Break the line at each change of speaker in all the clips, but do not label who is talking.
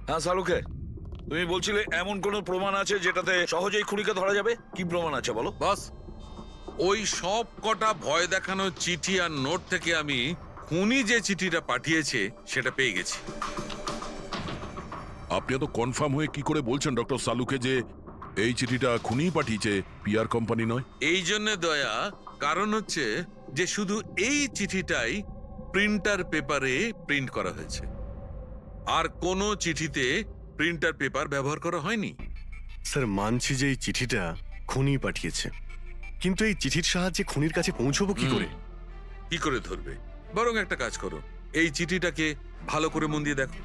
হ্যাঁ সালুকে, তুমি বলছিলে এমন কোনো প্রমাণ আছে যেটাতে সহজেই খুনিকে ধরা যাবে? কি প্রমাণ আছে বলো?
বস, ওই সব কটা ভয় দেখানো চিঠি আর নোট থেকে আমি খুনি যে চিঠিটা পাঠিয়েছে সেটা পেয়ে গেছি।
আপনি এত কনফার্ম হয়ে কি করে বলছেন ডক্টর সালুকে যে এই চিঠিটা খুনিই পাঠিয়েছে, পিআর কোম্পানি নয়?
এই জন্য দয়া, কারণ হচ্ছে যে শুধু এই চিঠিটাই প্রিন্টার পেপারে প্রিন্ট করা হয়েছে, আর কোনো চিঠিতে প্রিন্টার পেপার ব্যবহার করা হয়নি।
স্যার, মানছি যে এই চিঠিটা খুনি পাঠিয়েছে, কিন্তু এই চিঠির সাহায্যে খুনির কাছে পৌঁছবো কি করে?
কি করে ধরবে? বরং একটা কাজ করো, এই চিঠিটাকে ভালো করে মন দিয়ে দেখো।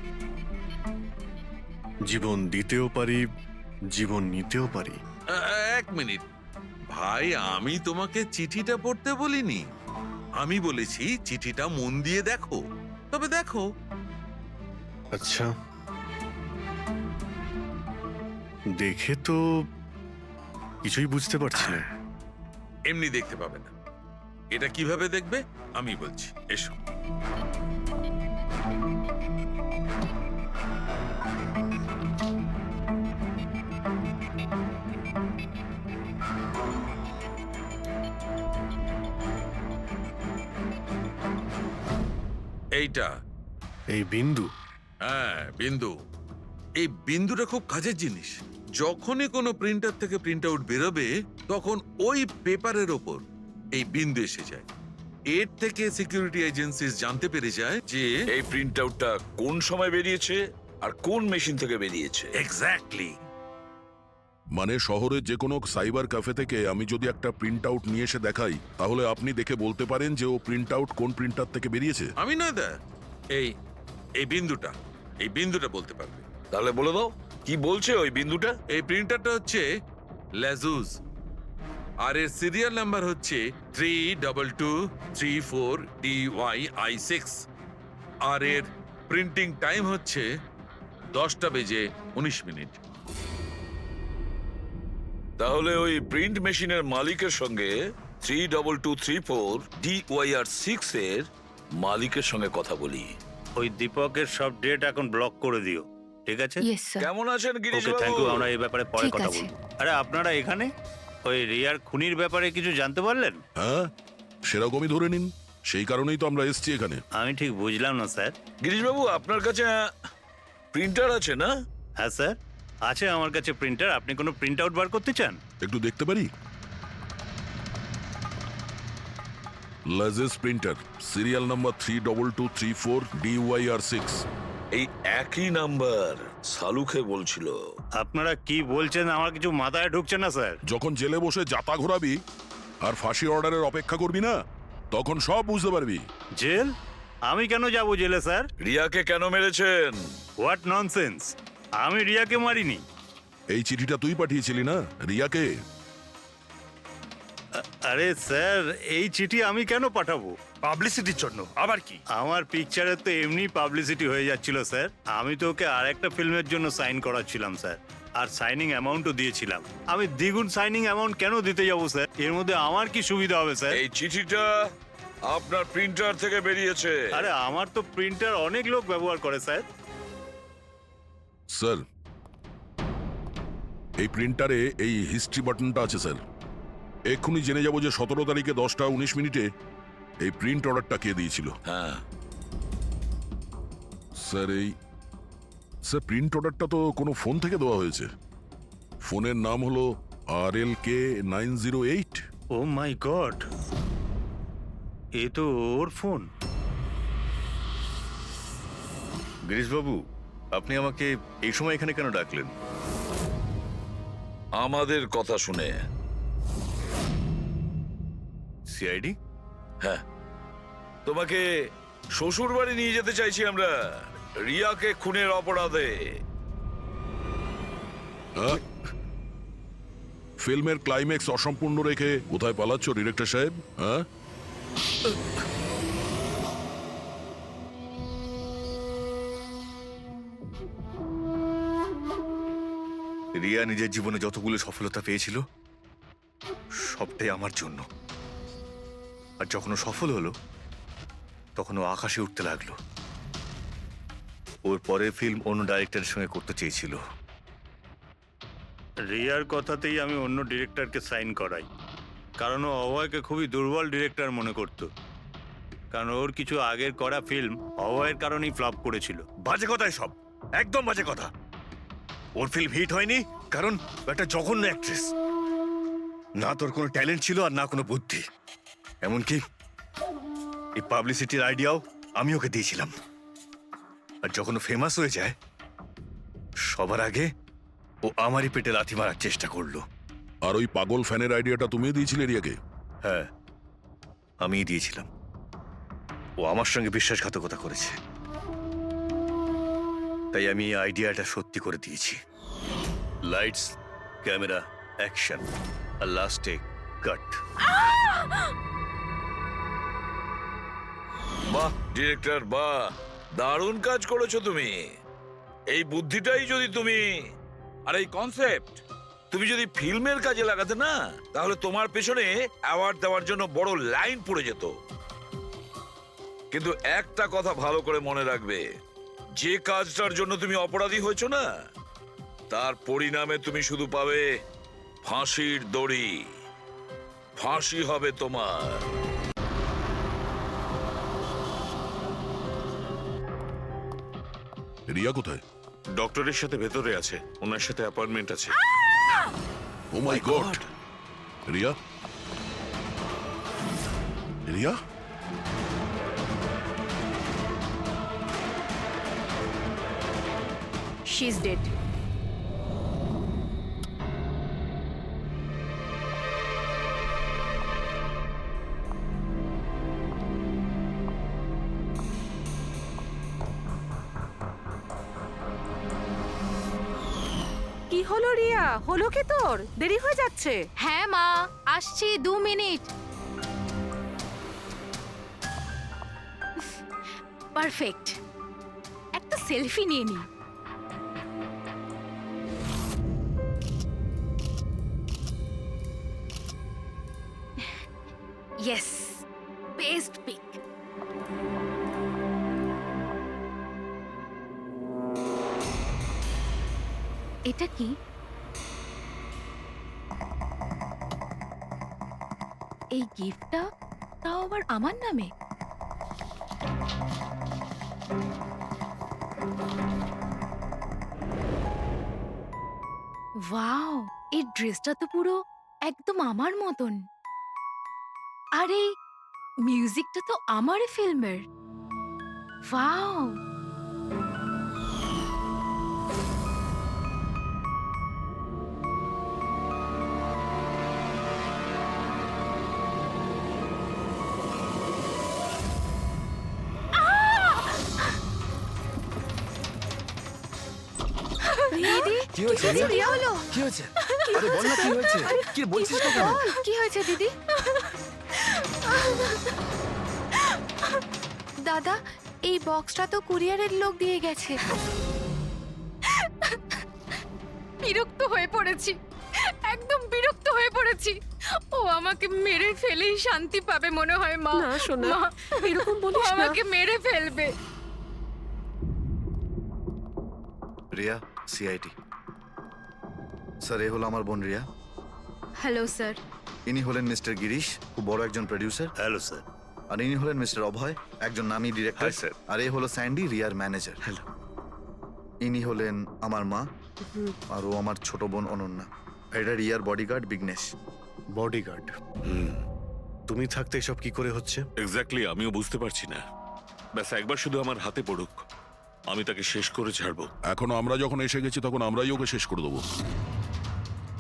জীবন দিতেও পারি, জীবন নিতেও পারি।
এক মিনিট ভাই, আমি তোমাকে চিঠিটা পড়তে বলিনি, আমি বলেছি চিঠিটা মন দিয়ে দেখো। তবে দেখো।
আচ্ছা, দেখে তো কিছুই বুঝতে পারছি না।
এমনি দেখতে পাবে না, এটা কিভাবে দেখবে আমি বলছি, এসো। এইটা,
এই বিন্দু?
হ্যাঁ বিন্দু। এই বিন্দুটা খুব কাজের জিনিস। যখনই কোনো প্রিন্টার থেকে প্রিন্ট আউট বেরোবে তখন ওই পেপারের ওপর এই বিন্দু এসে যায়। এর থেকে সিকিউরিটি এজেন্সিস জানতে পেরে যায় যে
এই প্রিন্ট আউটটা কোন সময় বেরিয়েছে আর কোন মেশিন থেকে বেরিয়েছে।
এক্স্যাক্টলি।
মানে শহরের যে কোনো সাইবার ক্যাফে থেকে আমি যদি একটা প্রিন্ট আউট নিয়ে এসে দেখাই, তাহলে আপনি দেখে বলতে পারেন যে ও প্রিন্ট আউট কোন প্রিন্টার থেকে বেরিয়েছে?
আমি না দা, এই এই বিন্দুটা, এই বিন্দুটা বলতে পারবে।
তাহলে বলে দাও কি বলছে ওই বিন্দুটা।
এই প্রিন্টারটা হচ্ছে লেজুস, আর এর সিরিয়াল নাম্বার হচ্ছে 32234DYI6, আর এর প্রিন্টিং টাইম হচ্ছে 10:19।
তাহলে ওই প্রিন্ট মেশিনের মালিকের সঙ্গে 32234DYR6 এর মালিকের সঙ্গে কথা বলি।
ওই দীপকের সব ডেট এখন ব্লক করে দিও, ঠিক আছে?
Yes sir.
কেমন আছেন গিরিশ
ওকে, থ্যাংক ইউ। আমরা
বাবু?
এই ব্যাপারে পরে
ঠিক
কথা
আছে।
বলবো। আরে আপনারা এখানে ওই রিয়ার খুনির ব্যাপারে কিছু জানতে পারলেন?
হ্যাঁ, সেরকমই ধরে নিন, সেই কারণেই তো আমরা এসেছি এখানে।
আমি ঠিক বুঝলাম না স্যার।
গিরিশ বাবু, আপনার কাছে প্রিন্টার আছে না?
হ্যাঁ স্যার, আছে আমার কাছে প্রিন্টার। আপনি কোনো প্রিন্ট আউট বার করতে চান?
একটু দেখতে পারি? লাজেস প্রিন্টার, সিরিয়াল নাম্বার 32234DYR6।
এই একই নাম্বার সালুকে বলছিল।
আপনারা কি বলছেন আমার কিছু মাথায় ঢুকছে না স্যার।
যখন জেলে বসে জাতা ঘোরাবি আর ফাঁসি অর্ডারের অপেক্ষা করবি না, তখন সব বুঝতে পারবি।
জেল? আমি কেন যাব জেলে স্যার?
রিয়াকে কেন মেরেছেন?
What nonsense! আমি রিয়াকে মারিনি।
এই চিঠিটা তুই পাঠিয়েছিলি না রিয়াকে?
আরে স্যার, এই চিঠি আমি কেন পাঠাবো?
পাবলিসিটির জন্য আবার কি?
আমার পিকচারের তো এমনি পাবলিসিটি হয়ে যাচ্ছিল স্যার। আমি তো ওকে আর একটা ফিল্মের জন্য সাইন করাচ্ছিলাম স্যার, আর সাইনিং অ্যামাউন্টও দিয়েছিলাম। আমি দ্বিগুণ সাইনিং অ্যামাউন্ট কেন দিতে যাবো স্যার? এর মধ্যে আমার কি সুবিধা হবে স্যার?
এই চিঠিটা আপনার প্রিন্টার থেকে বেরিয়েছে।
আরে আমার তো প্রিন্টার অনেক লোক ব্যবহার করে স্যার।
স্যার, এই প্রিন্টারে এই হিস্ট্রি বাটনটা আছে স্যার। এক্ষুনি জেনে যাব যে 17 তারিখে 10:19 এই প্রিন্ট অর্ডারটা কে দিয়েছিল।
হ্যাঁ,
স্যার স্যার প্রিন্ট অর্ডারটা তো কোনো ফোন থেকে দেওয়া হয়েছে। ফোনের নাম হলো RLK908।
ও মাই গড, এ তো ওর ফোন।
গিরিশবাবু, আপনি আমাকে এই সময় এখানে কেন ডাকলেন?
আমাদের কথা শুনে।
সিআইডি?
হ্যাঁ, তোমাকে শ্বশুর বাড়ি নিয়ে যেতে চাইছি আমরা, রিয়াকে খুনের অপরাধে।
হ্যাঁ? ফিল্মের ক্লাইম্যাক্স অসম্পূর্ণ রেখে কোথায় পালাচ্ছ ডিরেক্টর সাহেব? হ্যাঁ,
রিয়া নিজের জীবনে যতগুলো সফলতা পেয়েছিল সবটাই আমার জন্য। আর যখন ও সফল হলো তখন ও আকাশে উঠতে লাগলো। ওর পরের ফিল্ম অন্য ডাইরেক্টরের সঙ্গে করতে চেয়েছিল।
রিয়ার কথাতেই আমি অন্য ডিরেক্টরকে সাইন করাই, কারণ ও অভয়কে খুবই দুর্বল ডিরেক্টর মনে করত, কারণ ওর কিছু আগের করা ফিল্ম অভয়ের কারণেই ফ্লপ করেছিল।
বাজে কথা সব, একদম বাজে কথা। ওর ফিল্ম হিট হয়নি কারণ ও একটা জঘন্য অ্যাক্ট্রেস। না তোর কোনো ট্যালেন্ট ছিল আর না কোনো বুদ্ধি। এমনকি এই পাবলিসিটির আইডিয়াও আমি ওকে দিয়েছিলাম। আর যখন ও ফেমাস হয়ে যায় সবার আগে ও আমারই পেটে লাথি মারার চেষ্টা করলো।
আর ওই পাগল ফ্যানের আইডিয়াটা তুমি দিয়েছিলে রিয়াকে?
হ্যাঁ, আমিই দিয়েছিলাম। ও আমার সঙ্গে বিশ্বাসঘাতকতা করেছে, তাই আমি এই আইডিয়াটা সত্যি করে দিয়েছি। লাইটস, ক্যামেরা, অ্যাকশন, আর লাস্টে কাট।
বাহ ডিরেক্টর, বাহ, দারুণ কাজ করেছো তুমি। এই বুদ্ধিটাই যদি তুমি আর এই কনসেপ্ট তুমি যদি ফিল্মের কাজে লাগাতে না, তাহলে তোমার পেছনে অ্যাওয়ার্ড দেওয়ার জন্য বড় লাইন পড়ে যেত। কিন্তু একটা কথা ভালো করে মনে রাখবে, যে কাজটার জন্য তুমি অপরাধী হয়েছো না, তার পরিণামে তুমি শুধু পাবে ফাঁসির দড়ি। ফাঁসি হবে তোমার।
রিয়া কোথায়?
ডক্টরের সাথে ভেতরে আছে, ওনার সাথে অ্যাপয়েন্টমেন্ট আছে।
Oh my god! Riya? Riya?
She's dead.
কি হলো রিয়া? হলো কি তোর? দেরি হয়ে যাচ্ছে।
হ্যাঁ মা, আসছি 2 মিনিট। পারফেক্ট, একটা সেলফি নিয়ে নি। Yes, best pic. এটা কি? এই গিফটটা তাও আবার আমার নামে? ওয়াও, এই ড্রেসটা তো পুরো একদম আমার মতন। আর এই মিউজিকটা তো আমারই ফিল্মের। ওয়াও, দিদি
কি হয়েছে রিয়া?
কি হলো?
কি হয়েছে? আরে বল না কি হয়েছে? কি বলছিস না কেন?
কি হয়েছে দিদি? দাদা, এই বক্সটা তো কুরিয়ারের লোক দিয়ে গেছে। বিরক্ত হয়ে পড়েছি, একদম বিরক্ত হয়ে পড়েছি। ও আমাকে মেরে ফেলেই শান্তি পাবে মনে হয় মা।
না সোনা,
মা,
এরকম
ও
বলিস না।
আমাকে মেরে ফেলবে।
রিয়া, সিআইটি। স্যার, এ হলো আমার বোন রিয়া।
Hello sir.
ইনি হলেন মিস্টার গিরিশ, খুব বড় একজন প্রডিউসার।
Hello sir.
আর ইনি হলেন মিস্টার অভয়, একজন নামী ডিরেক্টর।
Hi, sir.
আর এ হলো স্যান্ডি, রিয়ার ম্যানেজার।
হ্যালো।
ইনি হলেন আমার মা, আর ও আমার ছোট বোন অনন্যা। এটা রিয়ার বডিগার্ড বিঘ্নেশ।
বডিগার্ড? তুমি থাকতে এসব কি করে হচ্ছে?
এক্স্যাক্টলি, আমিও বুঝতে পারছি না। ব্যাস একবার শুধু আমার হাতে পড়ুক, আমি তাকে শেষ করে ছাড়বো।
এখন আমরা যখন এসে গেছি তখন আমরাই ওকে শেষ করে দেবো।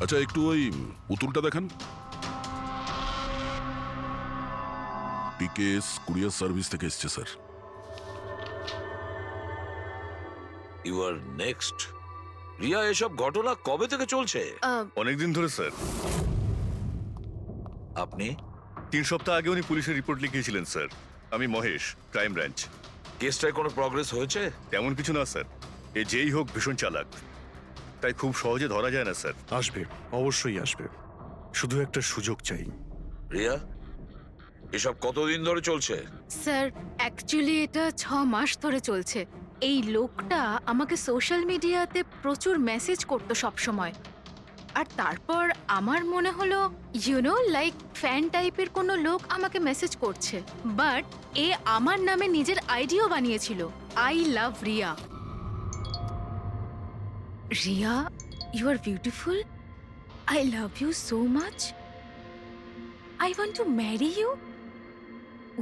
আচ্ছা, একটু ওই পুতুলটা দেখান। টিকেএস কুরিয়ার সার্ভিস থেকে এসছে sir.
You are next. Riya, এসব ঘটনা কবে থেকে চলছে?
অনেকদিন ধরে স্যার।
আপনি
3 সপ্তাহ আগে উনি পুলিশের রিপোর্ট লিখিয়েছিলেন স্যার। আমি মহেশ, ক্রাইম ব্রাঞ্চ।
কেসটায় কোনো প্রগ্রেস হয়েছে?
তেমন কিছু না স্যার। এ যেই হোক ভীষণ চালাক, তাই খুব সহজে ধরা যায় না স্যার।
আসবে, অবশ্যই আসবে, শুধু একটা সুযোগ চাই।
রিয়া, এসব কতদিন ধরে চলছে?
স্যার, অ্যাকচুয়ালি এটা 6 মাস ধরে চলছে। এই লোকটা আমাকে সোশ্যাল মিডিয়াতে প্রচুর মেসেজ করতো সব সময়। আর তারপর আমার মনে হলো লাইক ফ্যান টাইপের কোনো লোক আমাকে মেসেজ করছে, বাট এ আমার নামে নিজের আইডিও বানিয়েছিল, I love Riya. Riya, you are beautiful, I love you so much, I want to marry you.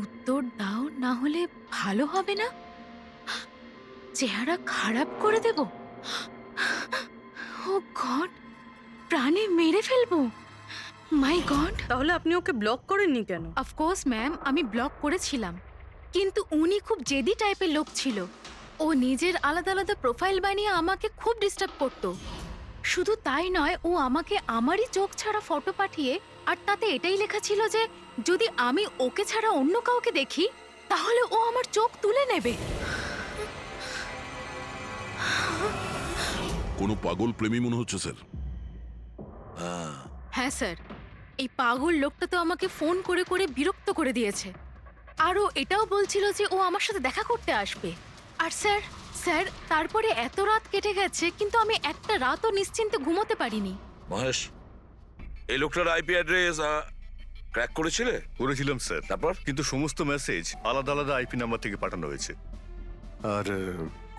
উত্তর দাও, না হলে ভালো হবে না, চেহারা খারাপ করে দেব। ও গড, প্রাণে মেরে ফেলবো। মাই গড।
তাহলে আপনি ওকে ব্লক করেননি কেন?
অফকোর্স ম্যাম, আমি ব্লক করেছিলাম, কিন্তু উনি খুব জেদি টাইপের লোক ছিল। ও নিজের আলাদা আলাদা প্রোফাইল বানিয়ে আমাকে খুব ডিস্টার্ব করতো। শুধু তাই নয়, ও আমাকে আমারই চোখ ছাড়া ফটো পাঠিয়ে, আর তাতে এটাই লেখা ছিল যে যদি আমি ওকে ছাড়া অন্য কাউকে দেখি তাহলে ও আমার চোখ তুলে নেবে।
কোনো পাগল প্রেমী মনে হচ্ছে স্যার।
হ্যাঁ স্যার, এই পাগল লোকটা তো আমাকে ফোন করে করে বিরক্ত করে দিয়েছে। আর ও এটাও বলছিল যে ও আমার সাথে দেখা করতে আসবে। আর স্যার তারপরে এত রাত কেটে গেছে, কিন্তু আমি একটা রাতও নিশ্চিন্তে ঘুমোতে পারিনি।
মহেশ, এই লোকটার আইপি অ্যাড্রেস ক্র্যাক করেছিলে?
করেছিলাম স্যার,
তারপর?
কিন্তু সমস্ত মেসেজ আলাদা আলাদা আইপি নাম্বার থেকে পাঠানো হয়েছে।
আর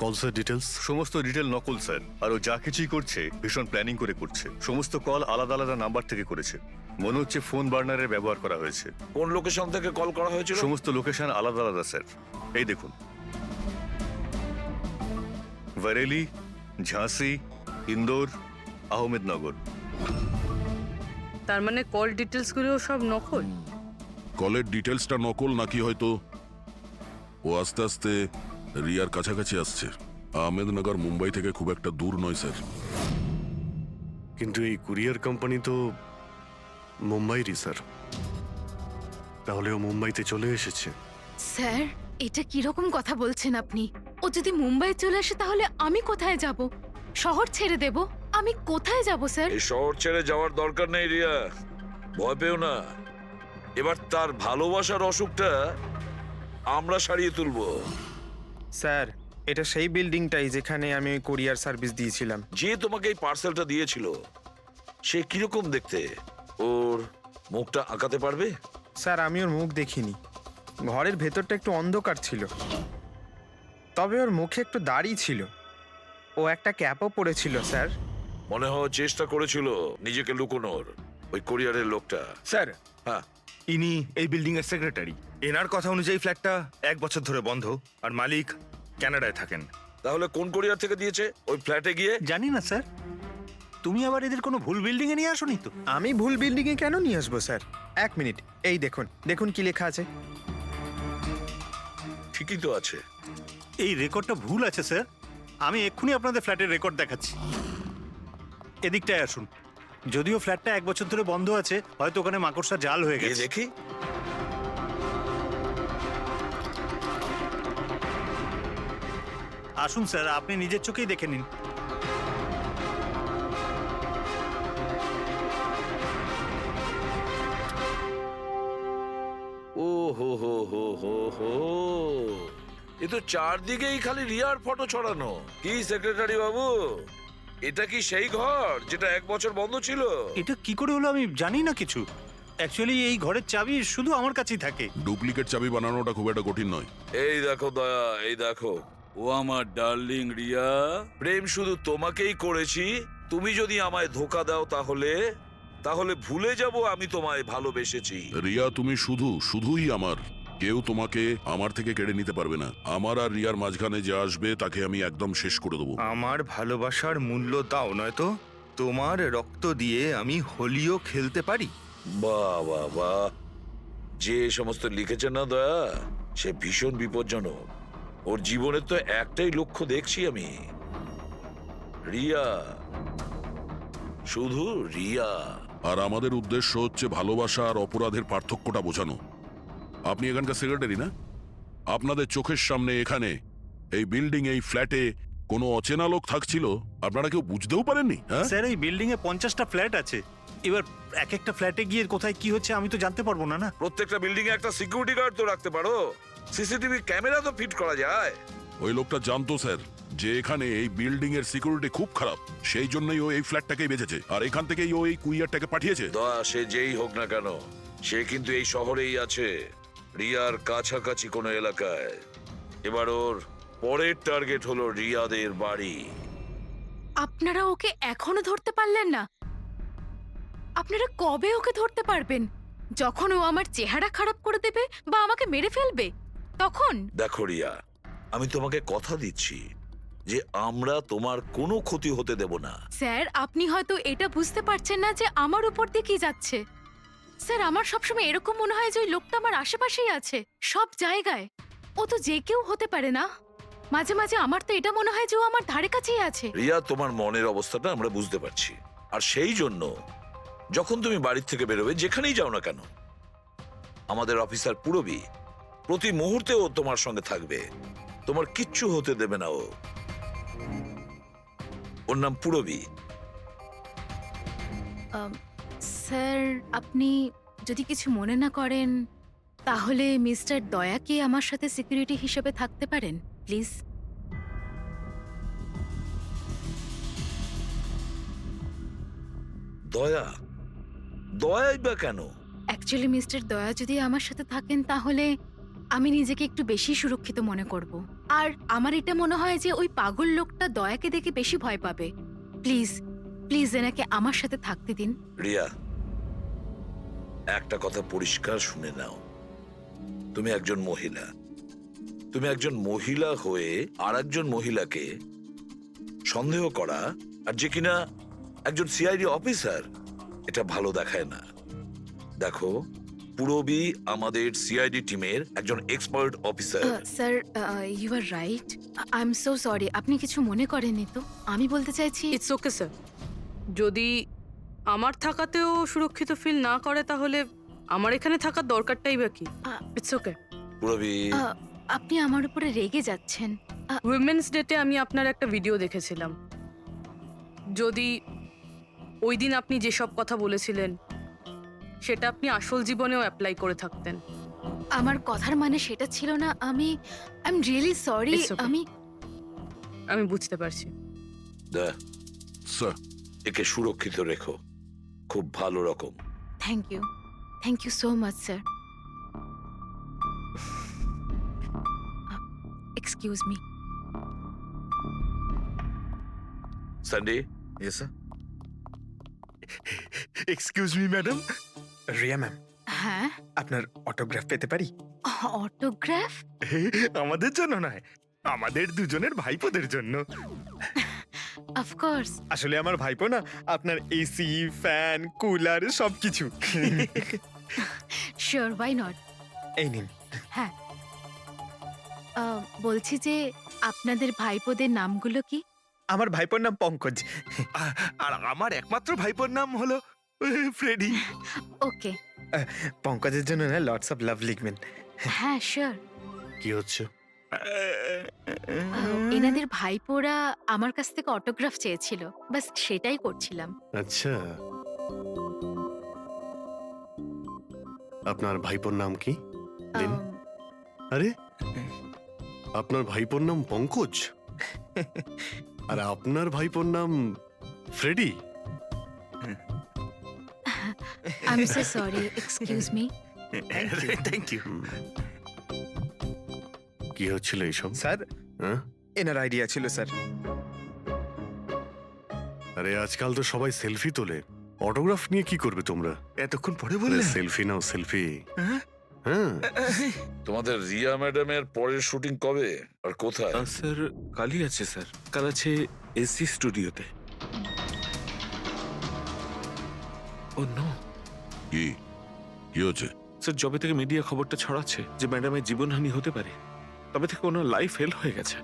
কলসের ডিটেলস?
সমস্ত ডিটেল নকল স্যার, আর ও যা কিছুই করছে ভীষণ প্ল্যানিং করে করছে। সমস্ত কল আলাদা আলাদা নাম্বার থেকে করেছে, মনে হচ্ছে ফোন বার্নারের ব্যবহার করা হয়েছে।
কোন লোকেশন থেকে কল করা হয়েছিল?
সমস্ত লোকেশন আলাদা আলাদা স্যার, এই দেখুন, বরেলি, ঝাঁসি, ইন্দোর, আহমেদনগর।
তার মানে কল ডিটেলসগুলো সব নকল?
কলের ডিটেলসটা নকল, নাকি হয়তো ও আস্তে আস্তে রিয়ার কাছাকাছি আসছে। আহমেদনগর মুম্বাই থেকে খুব একটা দূর নয় স্যার।
কিন্তু এই কুরিয়ার কোম্পানি তো মুম্বাইরই স্যার, তাহলে ও মুম্বাইতে চলে এসেছে।
স্যার, এটা কিরকম কথা বলছেন আপনি? ও যদি মুম্বাই চলে আসে তাহলে আমি কোথায় যাব? শহর ছেড়ে দেব? আমি কোথায় যাব স্যার?
এই শহর ছেড়ে যাওয়ার দরকার নেই রিয়া, ভয় পেও না। এবার তার ভালোবাসার অসুখটা আমরা সারিয়ে তুলবো।
স্যার, এটা সেই বিল্ডিংটাই যেখানে আমি ওই কোরিয়ার সার্ভিস দিয়েছিলাম।
যে তোমাকে এই পার্সেলটা দিয়েছিল সে কিরকম দেখতে? ওর মুখটা আঁকাতে পারবে?
স্যার, আমি ওর মুখ দেখিনি, ঘরের ভেতরটা একটু অন্ধকার ছিল, তবে ওর মুখে একটু দাড়ি ছিল। ও একটা ক্যাপও পরেছিল স্যার।
মনে হয় চেষ্টা করেছিল নিজেকে লুকোনোর, ওই কোরিয়ারের লোকটা।
স্যার,
হ্যাঁ,
ইনি এই বিল্ডিং এর সেক্রেটারি। এনার কথা অনুযায়ী ফ্ল্যাটটা 1 বছর ধরে বন্ধ, আর মালিক কানাডায় থাকেন।
তাহলে কোন কোরিয়ার থেকে দিয়েছে? ওই ফ্ল্যাটে গিয়ে?
জানি না স্যার, তুমি আবার এদের কোনো ভুল বিল্ডিং এ নিয়ে আসোনি তো?
আমি ভুল বিল্ডিংয়ে কেন নিয়ে আসবো স্যার? 1 মিনিট, এই দেখুন দেখুন কি লেখা আছে।
ঠিকই তো আছে।
এই রেকর্ডটা ভুল আছে স্যার, আমি এক্ষুনি আপনাদের ফ্ল্যাটের রেকর্ড দেখাচ্ছি। এদিকটায় আসুন। যদিও ফ্ল্যাটটা 1 বছর ধরে বন্ধ আছে, হয়তো ওখানে মাকড়সা জাল হয়ে
গিয়ে
গেছে।
দেখি।
আসুন স্যার, আপনি নিজের চোখেই দেখে নিন।
ও হো হো হো হো হো, এ তো চারদিকেই খালি রিয়ার ফটো ছড়ানো। কি সেক্রেটারি বাবু, এটা কি সেই ঘর যেটা 1 বছর বন্ধ ছিল?
এটা কি করে হলো আমি জানি না কিছু। অ্যাকচুয়ালি এই ঘরের চাবি শুধু আমার কাছেই থাকে।
ডুপ্লিকেট চাবি বানানোটা খুব একটা কঠিন নয়।
এই দেখো দয়া, এই দেখো, ও আমার ডার্লিং রিয়া। প্রেম শুধু তোমাকেই করেছি। তুমি যদি আমায় ধোকা দাও তাহলে ভুলে যাব আমি তোমায় ভালোবেসেছি।
রিয়া, তুমি শুধুই আমার। কেউ তোমাকে আমার থেকে কেড়ে নিতে পারবে না। আমার আর রিয়ার মাঝখানে যে আসবে তাকে আমি একদম শেষ করে দেবো।
আমার ভালোবাসার মূল্য দাও, নয়তো তোমার রক্ত দিয়ে আমি হোলিও খেলতে পারি।
বাহ বাহ বাহ, যে সমস্ত লিখেছে না দয়া, সে ভীষণ বিপজ্জনক। ওর জীবনের তো একটাই লক্ষ্য দেখছি আমি, রিয়া, শুধু রিয়া।
আর আমাদের উদ্দেশ্য হচ্ছে ভালোবাসা আর অপরাধের পার্থক্যটা বোঝানো। আপনি এখানকার সেক্রেটারি না? আপনাদের চোখের সামনে এখানে এই বিল্ডিং, এই ফ্ল্যাটে কোনো অচেনা লোক থাকছিল, আপনারা কেউ বুঝতেও পারেননি? হ্যাঁ
স্যার, এই বিল্ডিং এ 50টা ফ্ল্যাট আছে। এবার এক একটা ফ্ল্যাটে গিয়ে কোথায় কি হচ্ছে আমি তো জানতে পারবো না।
প্রত্যেকটা বিল্ডিং এ একটা সিকিউরিটি গার্ড তো রাখতে পারো, সিসিটিভি ক্যামেরা তো ফিট করা যায়।
ওই লোকটা জানতো স্যার যে এখানে এই বিল্ডিং এর সিকিউরিটি খুব খারাপ, সেই জন্যই ও এই ফ্ল্যাটটাকেই বেঁচেছে, আর এখান থেকেই ও এই কুইয়ারটাকে পাঠিয়েছে।
দয়া, সে যেই হোক না কেন, সে কিন্তু এই শহরেই আছে, রিয়ার কাছাকাছি কোনো এলাকায়। এবার ওর পরের টার্গেট হলো রিয়াদের বাড়ি।
আপনারা ওকে এখনো ধরতে পারলেন না? আপনারা কবে ওকে ধরতে পারবেন? যখন ও আমার চেহারা খারাপ করে দেবে বা আমাকে মেরে ফেলবে তখন?
দেখো রিয়া, আমি তোমাকে কথা দিচ্ছি যে আমরা তোমার কোনো ক্ষতি হতে দেব না।
স্যার, আপনি হয়তো এটা বুঝতে পারছেন না যে আমার উপর দিয়ে কি যাচ্ছে। স্যার, আমার সবসময় এরকম মনে হয় যে ওই লোকটা আমার আশেপাশেই আছে, সব জায়গায়। ও তো যে কেউ হতে পারে না? মাঝে মাঝে আমার তো এটা মনে হয় যে ও আমার ধারে কাছেই আছে।
রিয়া, তোমার মনের অবস্থাটা আমরা বুঝতে পারছি, আর সেই জন্য যখন তুমি বাড়ির থেকে বেরোবে, যেখানেই যাও না কেন, আমাদের অফিসার পুরবী প্রতি মুহূর্তে ও তোমার সঙ্গে থাকবে, তোমার কিচ্ছু হতে দেবে না ও। ওর নাম পুরবী।
স্যার, আপনি যদি কিছু মনে না করেন তাহলে মিস্টার দয়াকে আমার সাথে সিকিউরিটি হিসেবে থাকতে পারেন প্লিজ।
দয়া? দয়াই বা কেন?
অ্যাকচুয়ালি মিস্টার দয়া যদি আমার সাথে থাকেন তাহলে আমি নিজেকে একটু বেশি সুরক্ষিত মনে করব। আর আমার এটা মনে হয় যে ওই পাগল লোকটা দয়াকে দেখে বেশি ভয় পাবে। প্লিজ প্লিজ এনাকে আমার সাথে থাকতে দিন।
রিয়া, একটা কথা পরিষ্কার শুনে নাও, তুমি একজন মহিলা। তুমি একজন মহিলা হয়ে আর একজন মহিলাকে সন্দেহ করা, আর যে কিনা একজন সিআইডি অফিসার, এটা ভালো দেখায় না। দেখো, পুরবী আমাদের সিআইডি টিমের একজন expert officer.
Sir, you are right. I am so sorry. আপনি কিছু মনে করেননি তো? আমি বলতে চাইছি
ইটস ওকে স্যার। যদি আমার থাকাতেও সুরক্ষিত ফিল না করে তাহলে আমার এখানে থাকার দরকারটাই বা কি? It's okay.
পুরবী,
আপনি আমার উপরে রেগে যাচ্ছেন।
উইমেন্স ডেতে আমি আপনার একটা ভিডিও দেখেছিলাম। যদি ওই দিন আপনি যেসব কথা বলেছিলেন সেটা আপনি আসল জীবনেও অ্যাপ্লাই করে থাকতেন।
আমার কথার মানে সেটা ছিল না। I am really sorry.
It's okay. আমি বুঝতে পারছি।
স্যার,
একে সুরক্ষিত রেখো, খুব ভালো রকম।
Thank you so much sir. Excuse me.
Sandy.
Yes sir.
Excuse me madam.
Riya ma'am,
হ্যাঁ,
আপনার অটোগ্রাফ পেতে পারি?
অটোগ্রাফ?
আমাদের জন্য নয়, আমাদের দুজনের ভাইপোদের জন্য।
অফকোর্স।
আসলে আমার ভাইপো না আপনার এসি, ফ্যান, কুলার সবকিছু।
Sure, why not.
এই নিন।
হ্যাঁ, বলছি যে আপনাদের ভাইপোদের নামগুলো কি?
আমার ভাইপোর নাম পঙ্কজ।
আর আমার একমাত্র ভাইপোর নাম হলো ফ্রেডি।
ওকে।
পঙ্কজের জন্য না লটস অফ লাভ লিখবেন।
হ্যাঁ, শিওর।
কি হচ্ছে?
এনাদের ভাইপোরা আমার কাছ থেকে অটোগ্রাফ চেয়েছিল, বাস সেটাই করছিলাম।
আচ্ছা, আপনার ভাইপোর নাম কি? দিন। আরে, আপনার ভাইপোর নাম পঙ্কজ আর আপনার ভাইপোর নাম Freddy?
I am so sorry, excuse me.
Thank you.
কি হচ্ছিল এইসব?
স্যার,
হ্যাঁ?
এনার আইডিয়া ছিল স্যার।
আরে আজকাল তো সবাই সেলফি তোলে, অটোগ্রাফ নিয়ে কি করবে তোমরা?
এতক্ষণ পরে বললে?
সেলফি নাও, সেলফি।
হ্যাঁ?
হ্যাঁ,
তোমাদের রিয়া ম্যাডামের পরের শুটিং কবে আর কোথায়?
স্যার, কালই আছে স্যার। কাল আছে এসি স্টুডিওতে। ও নো
কি কি হচ্ছে?
স্যার, যবে থেকে মিডিয়া খবরটা ছড়াচ্ছে যে ম্যাডামের জীবনহানি হতে পারে, তবে থেকে ওনার লাইফ ফেল হয়ে গেছে।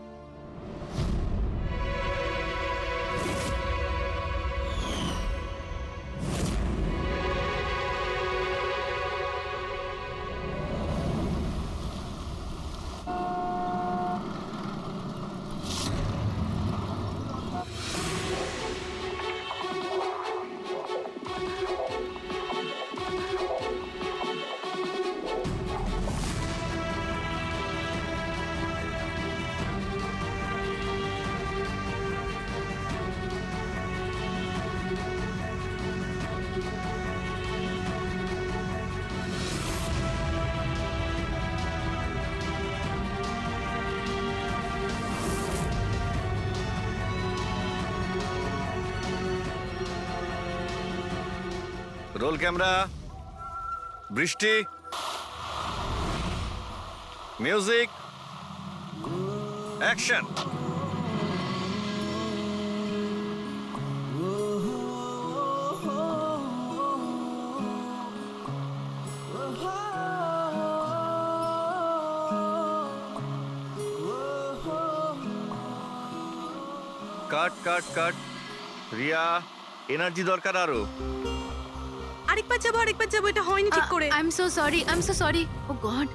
রোল ক্যামেরা, বৃষ্টি, music, action. Cut cut cut. Riya, energy দরকার আরো।
আরেকবার যাবো এটা হয়নি ঠিক করে।
I am so sorry oh god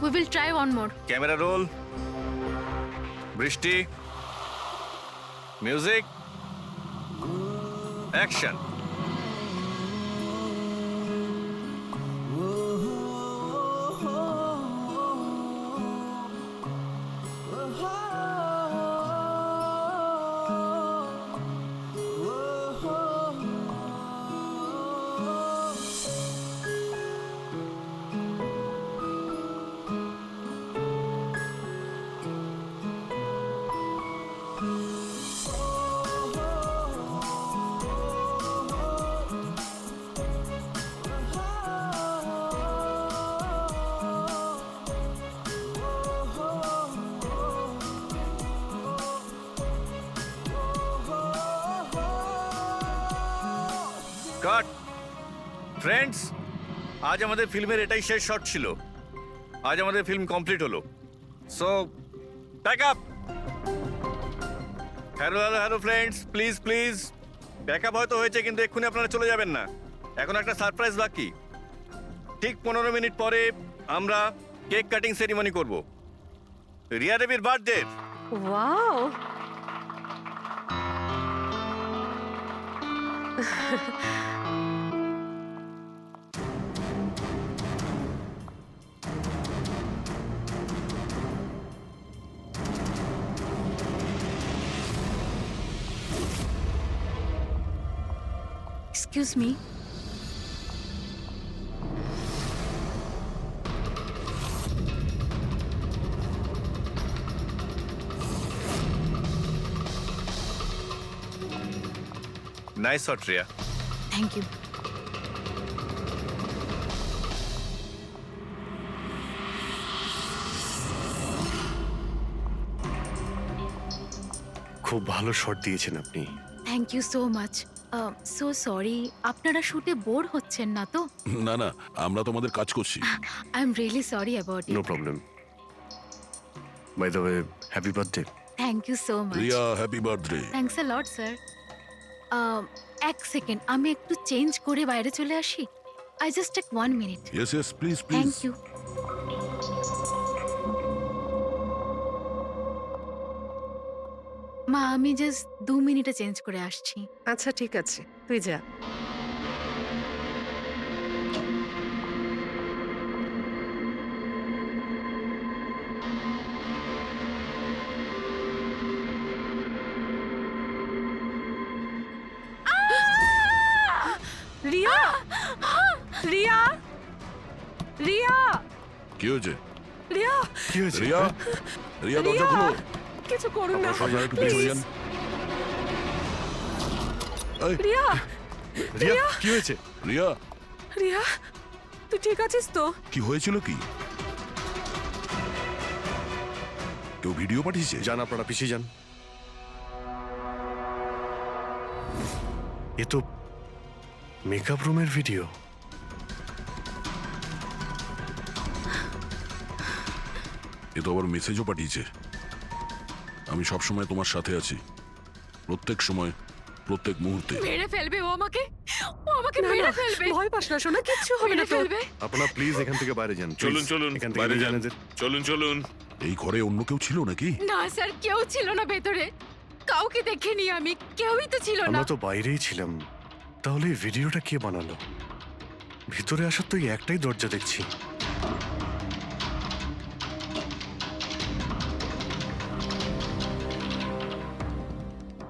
we will try one more.
Camera roll, বৃষ্টি, মিউজিক, অ্যাকশন। কাট। ফ্রেন্ডস, আজ আমাদের ফিল্মের এটাই শেষ শট ছিল। আজ আমাদের ফিল্ম কমপ্লিট হলো। So pack up. Hello friends, please please pack up হয়তো হয়েছে, কিন্তু এক্ষুনি আপনারা চলে যাবেন না। এখন একটা সারপ্রাইজ বাকি। ঠিক 15 মিনিট পরে আমরা কেক কাটিং সেরিমনি করব। রিয়া দেবীর birthday.
Wow,
excuse me.
Nice shot Riya.
Thank you.
খুব ভালো শট দিয়েছেন আপনি।
Thank you so much. So sorry, আপনারা শুটে বোর হচ্ছেন না তো?
না না, আমরা তোমাদের কাজ করছি।
I am really sorry about
no
it.
Problem. By the way, happy birthday.
Thank you so much.
Riya, happy birthday.
Thanks a lot sir. এক সেকেন্ড, আমি একটু চেঞ্জ করে বাইরে চলে আসি। I just take 1 minute.
Yes yes, please please.
Thank you. মা, আমি just 2 মিনিটে চেঞ্জ করে আসছি।
আচ্ছা ঠিক আছে, তুই যা। রিয়া, রিয়া, রিয়া,
কি হয়েছে?
রিয়া,
কি হয়েছে?
রিয়া, রিয়া দরজা খুলো।
কিছু করুন না
আপনারা একটু পিছনে যান। এই,
রিয়া,
রিয়া, কি হয়েছে?
রিয়া,
রিয়া, তুই ঠিক আছিস তো?
কি হয়েছিল কি? কেউ ভিডিও পাঠিয়েছে?
যান, আপনারা পিছিয়ে যান। এ তো মেকআপ রুমের ভিডিও।
এ তো আবার মেসেজও পাঠিয়েছে। আমি সব সময় তোমার সাথে আছি, প্রত্যেক সময়, প্রত্যেক মুহূর্তে।
মেরে ফেলবে ও আমাকে। ও আমাকে মেরে ফেলবে।
ভয় পাস না সোনা, কিচ্ছু হবে না
মেরে
তোর।
ফেলবে।
আপনারা প্লিজ এখান থেকে বাইরে যান।
চলুন
please।
চলুন,
এখান থেকে
বাইরে
বেরিয়ে
যান।
যান এদের।
চলুন চলুন।
এই ঘরে অন্য কেউ ছিল নাকি?
না স্যার, কেউ ছিল না ভেতরে। কাউকে দেখিনি আমি, কেউই তো ছিল না।
আমরা তো বাইরেই ছিলাম। তাহলে এই ভিডিওটা কে বানালো? ভিতরে আসার তো এই একটাই দরজা দেখছি।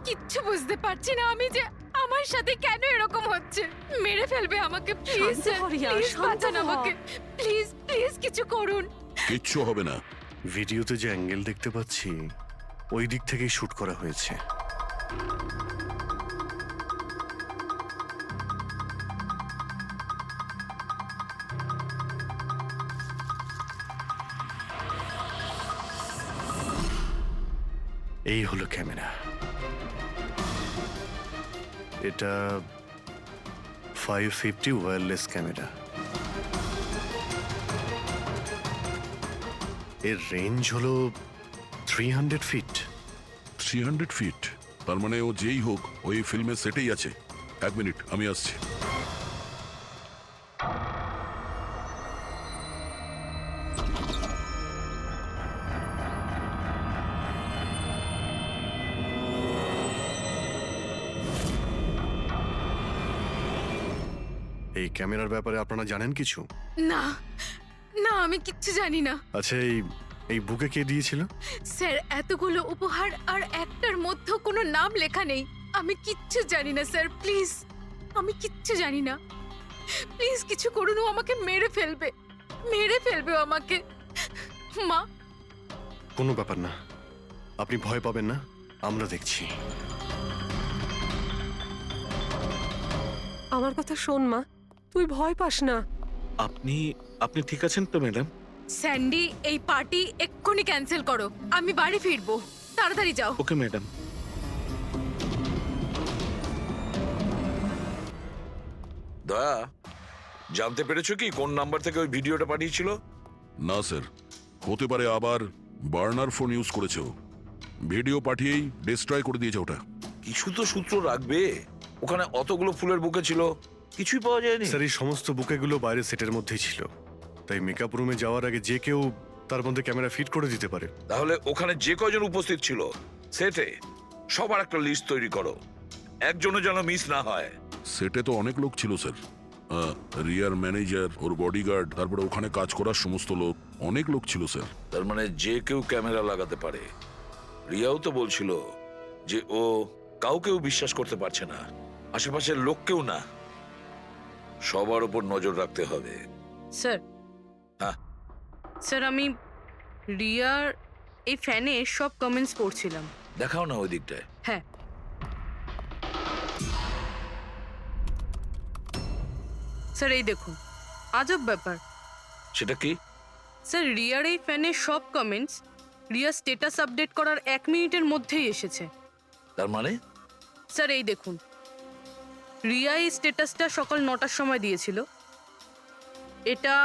কিচ্ছু বুঝতে পারছি না আমি যে আমার সাথে কেন এরকম হচ্ছে। মেরে ফেলবে আমাকে। প্লিজ
শান্ত হ রিয়া,
প্লিজ
শান্ত
বাঁচান
হ।
আমাকে। প্লিজ প্লিজ কিছু করুন।
কিচ্ছু হবে না।
ভিডিওতে যে অ্যাঙ্গেল দেখতে পাচ্ছি, ওই দিক থেকেই শুট করা হয়েছে। এই হলো ক্যামেরা। এটা 550 ওয়্যারলেস ক্যামেরা। এর রেঞ্জ হলো 300 ফিট।
300 ফিট? তার মানে ও যেই হোক ওই ফিল্মের সেটেই আছে। এক মিনিট, আমি আসছি।
এই ক্যামেরার ব্যাপারে আপনারা জানেন কিছু?
না না, আমি কিচ্ছু জানি না।
আচ্ছা, এই বুকে কে দিয়েছিল?
স্যার, এতগুলো উপহার আর একটার মধ্যেও কোনো নাম লেখা নেই। আমি কিচ্ছু জানি না স্যার, প্লিজ। আমি কিচ্ছু জানি না, প্লিজ কিছু করুন। ও আমাকে মেরে ফেলবে, মেরে ফেলবে ও আমাকে। মা,
কোনো ব্যাপার না, আপনি ভয় পাবেন না, আমরা দেখছি।
আমার কথা শোন মা, তুই ভয় পাস না।
আপনি ঠিক আছেন তো ম্যাডাম?
স্যান্ডি, এই পার্টি এক্ষুনি ক্যান্সেল করো। আমি বাড়ি ফিরবো, তাড়াতাড়ি যাও।
Okay madam.
দয়া, জানতে পেরেছো কি কোন নাম্বার থেকে ওই ভিডিওটা পাঠিয়েছিল?
না স্যার, হতে পারে আবার বার্নার ফোন ইউজ করেছে ও। ভিডিও পাঠিয়েই ডিস্ট্রয় করে দিয়েছে ওটা।
কিছু তো সূত্র রাখবে। ওখানে অতগুলো ফুলের বুকে ছিল, কিছুই পাওয়া যায়নি।
স্যার, এই সমস্ত বুকেগুলো বাইরে সেটের মধ্যেই ছিল, তাই মেকআপ রুমে যাওয়ার আগে যে কেউ তার মধ্যে ক্যামেরা ফিট করে দিতে পারে।
তাহলে ওখানে যে কজন উপস্থিত ছিল সেটে সবার একটা লিস্ট তৈরি করো, একজনও যেন মিস না হয়।
সেটে তো অনেক লোক ছিল স্যার, রিয়ার ম্যানেজার, ওর বডিগার্ড, তারপরে ওখানে কাজ করার সমস্ত লোক, অনেক লোক ছিল স্যার।
তার মানে যে কেউ ক্যামেরা লাগাতে পারে। রিয়াও তো বলছিল যে ও কাউকেও বিশ্বাস করতে পারছে না, আশেপাশের লোককেও না। সবার উপর নজর রাখতে হবে।
স্যার,
হ্যাঁ
স্যার, আমি রিয়ার এই ফ্যানে সব কমেন্টস পড়ছিলাম।
দেখাও না ওই দিকটায়।
হ্যাঁ স্যার, এই দেখুন, আজব ব্যাপার।
সেটা কি?
স্যার, রিয়ার এই ফ্যানের সব কমেন্টস রিয়া স্ট্যাটাস আপডেট করার 1 মিনিটের মধ্যেই এসেছে।
তার মানে?
স্যার, এই দেখুন, রিয়া এই স্ট্যাটাসটা সকাল 9টার সময় দিয়েছিল, এটা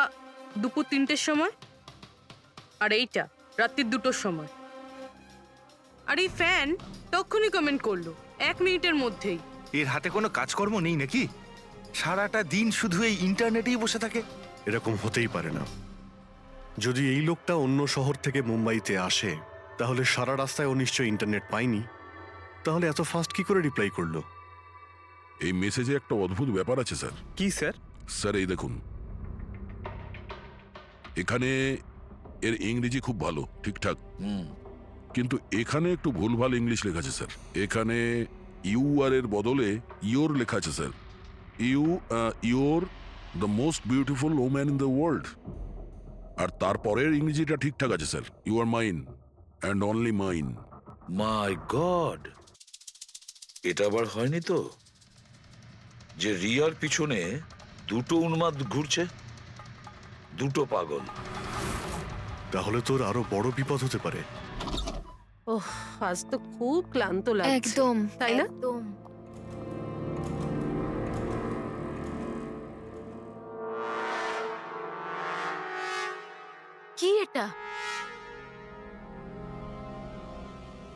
দুপুর 3টের সময়, আর এইটা রাত্রি 2টোর সময়। আর এই ফ্যান তখনই কমেন্ট করলো 1 মিনিটের মধ্যেই।
এর হাতে কোনো কাজকর্ম নেই নাকি? সারাটা দিন শুধু এই ইন্টারনেটেই বসে থাকে।
এরকম হতেই পারে না। যদি এই লোকটা অন্য শহর থেকে মুম্বাইতে আসে, তাহলে সারা রাস্তায় ও নিশ্চয়ই ইন্টারনেট পায়নি। তাহলে এত ফাস্ট কি করে রিপ্লাই করলো?
এই মেসেজে একটা অদ্ভুত ব্যাপার আছে স্যার।
কি স্যার?
স্যার, এই দেখুন, এখানে এর ইংরেজি খুব ভালো, ঠিকঠাক, কিন্তু এখানে একটু ভুলভাল ইংলিশ লেখা আছে স্যার। এখানে ইউ আর এর বদলে ইয়োর লেখা আছে sir. Your the most beautiful woman in the world. আর তারপরের ইংরেজিটা ঠিকঠাক আছে sir, you are mine and only mine.
My god, এটা আবার হয়নি তো যে রিয়ার পিছনে দুটো উন্মাদ ঘুরছে, দুটো পাগল।
তাহলে তোর আরো বড় বিপদ হতে পারে।
ওহ, আজ তো খুব ক্লান্ত লাগছে।
একদম,
তাই না?
একদম। কি এটা?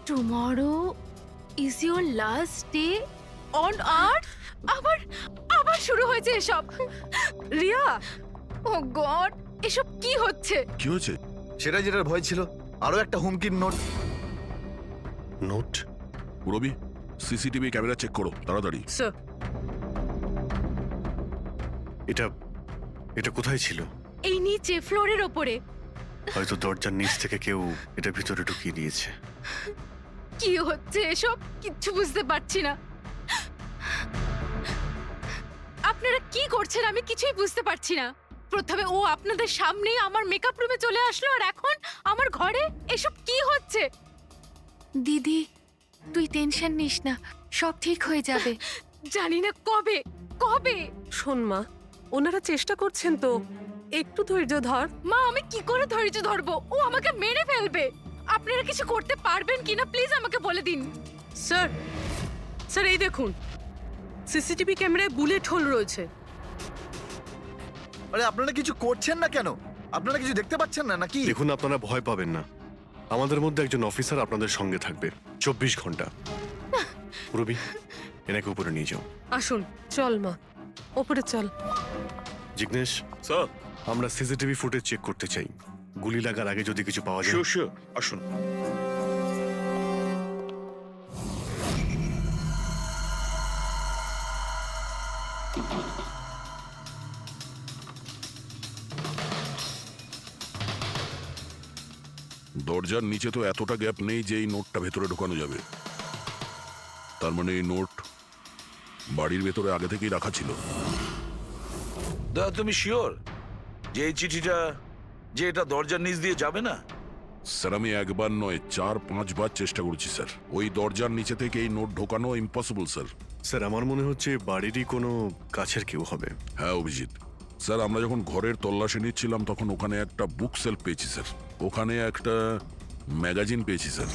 Tomorrow is your last day on earth. আবার শুরু হয়েছে এসব।
রিয়া,
ও গড, এসব কি হচ্ছে?
কি হয়েছে?
সেটা যেটার ভয় ছিল, আরো একটা হুমকির নোট।
নোট?
রবি, সিসিটিভি ক্যামেরা চেক করো তাড়াতাড়ি।
স্যার,
এটা কোথায় ছিল?
এই নিচে ফ্লোরের ওপরে।
হয়তো দরজার নিচ থেকে কেউ এটা ভিতরে ঢুকিয়ে দিয়েছে।
কি হচ্ছে এসব? কিচ্ছু বুঝতে পারছি না। আপনারা কি করছেন আমি কিছুই বুঝতে পারছি না। প্রথমে ও আপনাদের সামনেই আমার মেকআপ রুমে চলে আসলো, আর এখন আমার ঘরে এসব কি হচ্ছে?
দিদি, তুই টেনশন নিস না, সব ঠিক হয়ে যাবে।
জানি না কবে কবে।
শোন মা, ওনারা চেষ্টা করছেন তো, একটু ধৈর্য ধর।
মা, আমি কি করে ধৈর্য ধরবো? ও আমাকে মেরে ফেলবে। আপনারা কিছু করতে পারবেন কিনা প্লিজ আমাকে বলে দিন।
স্যার স্যার এই দেখুন সিসিটিভি ক্যামেরায় বুলেট হোল রয়েছে।
আরে আপনারা কিছু করছেন না কেন? আপনারা কিছু দেখতে পাচ্ছেন না নাকি?
দেখুন, আপনারা ভয় পাবেন না, আমাদের মধ্যে একজন অফিসার আপনাদের সঙ্গে থাকবে 24 ঘন্টা। রবি, এনাকে উপরে নিয়ে যাও।
আসুন।
চল মা, ওপরে চল।
জিগ্নেশ,
স্যার
আমরা সিসিটিভি ফুটেজ চেক করতে চাই। গুলি লাগার আগে যদি কিছু পাওয়া যায়।
শিওর শিওর, আসুন।
দরজার নিচে তো এতটা গ্যাপ নেই যে এই নোটটা ভেতরে ঢোকানো যাবে। তার মানে এই নোট বাড়ির ভেতরে আগে থেকেই রাখা ছিল।
দাদা তুমি শিওর যে এই চিঠিটা যে এটা দরজার নিচ দিয়ে যাবে না?
স্যার আমি একবার নয় 4-5 বার চেষ্টা করেছি স্যার। ওই দরজার নিচে থেকে এই নোট ঢোকানো ইম্পসিবল স্যার।
স্যার, আমার মনে হচ্ছে বাড়িরই কোনো কাছের কেউ হবে।
হ্যাঁ অভিজিৎ স্যার, আমরা যখন ঘরের তল্লাশি নিচ্ছিলাম তখন ওখানে একটা বুক সেলফ পেয়েছি স্যার। ওখানে একটা ম্যাগাজিন পেয়েছি স্যার।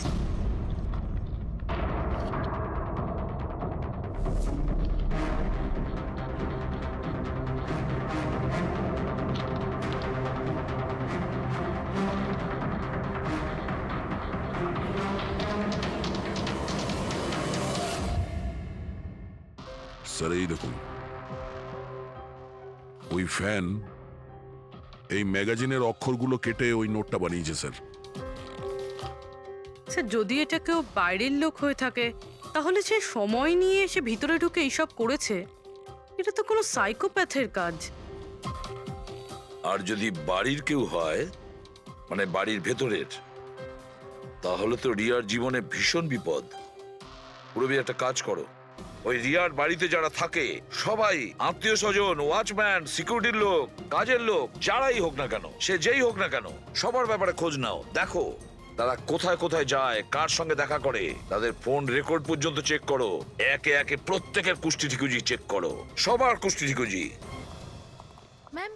স্যার এই দেখুন, ওই ফ্যান এই ম্যাগাজিনের অক্ষরগুলো কেটে ওই নোটটা বানিয়েছে স্যার।
স্যার যদি এটা কেউ বাইরের লোক হয়ে থাকে তাহলে সে সময় নিয়ে এসে ভিতরে ঢুকে এইসব করেছে, এটা তো কোনো সাইকোপ্যাথের কাজ।
আর যদি বাড়ির কেউ হয়, মানে বাড়ির ভেতরের, তাহলে তো রিয়ার জীবনে ভীষণ বিপদ। পুরবি একটা কাজ করো, ওই রিয়ার বাড়িতে যারা থাকে সবাই আত্মীয় স্বজন, ওয়াচম্যান, সিকিউরিটির লোক, কাজের লোক, যারাই হোক না কেন, সে যেই হোক না কেন, সবার ব্যাপারে খোঁজ নাও। দেখো তারা কোথায় কোথায় যায়, কার সঙ্গে দেখা করে, তাদের ফোন রেকর্ড পর্যন্ত চেক করো। একে একে প্রত্যেকের কুষ্টি ঠিকুজি চেক করো, সবার কুষ্টি ঠিকুজি।
ম্যাম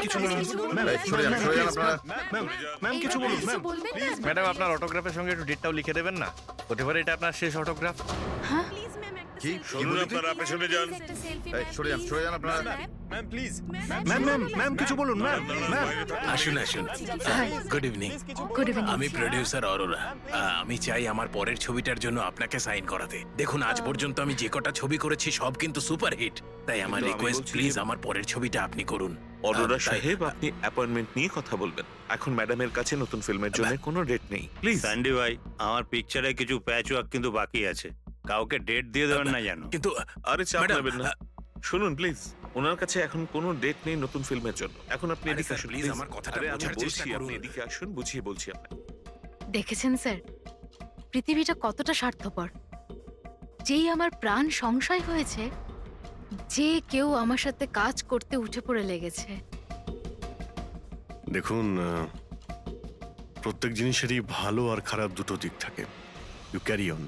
কিছু বলুন। ম্যাম কিছু বলুন। ম্যাডাম আপনার অটোগ্রাফের সঙ্গে একটু ডেটটাও লিখে দেবেন না? হতে পারে এটা আপনার শেষ অটোগ্রাফ।
কি
শুনুন, আপনারা পেছনে যান।
সরে যান আপনারা।
ম্যাম কিছু বলুন।
আসুন আসুন। Good evening.
Good evening.
আমি প্রডিউসার অরোরা। আমি চাই আমার পরের ছবিটার জন্য আপনাকে সাইন করাতে। দেখুন আজ পর্যন্ত আমি যে কটা ছবি করেছি সব কিন্তু সুপারহিট, তাই আমার
কিন্তু আমি
রিকোয়েস্ট
বলছি
প্লিজ আমার পরের ছবিটা আপনি করুন।
অরোরা
তাই-
সাহেব, আপনি অ্যাপয়েন্টমেন্ট নিয়ে কথা বলবেন। এখন ম্যাডামের কাছে নতুন ফিল্মের জন্য কোনো ডেট নেই, প্লিজ।
স্যান্ডি ভাই, আমার পিকচারে কিছু প্যাচ ওয়ার্ক কিন্তু বাকি আছে, কাউকে ডেট দিয়ে দেবেন না জানো।
কিন্তু
আরে চাপ
ম্যাডাম,
নেবেন না। শুনুন প্লিজ, ওনার কাছে এখন কোনো ডেট নেই নতুন ফিল্মের জন্য। এখন আপনি
আরে
এদিকে
স্যার,
আসুন
প্লিজ
প্লিজ।
আমার কথাটা
আরে আমি
বোঝার চেষ্টা
বলছি, আপনি
করুন।
এদিকে আসুন, বুঝিয়ে বলছি আপনাকে।
দেখেছেন স্যার, পৃথিবীটা কতটা স্বার্থপর। যেই আমার প্রাণ সংশয় হয়েছে, যে কেউ আমার সাথে কাজ করতে উঠে পড়ে লেগেছে।
দেখুন, প্রত্যেক জিনিসেরই ভালো আর খারাপ দুটো দিক থাকে। You carry on.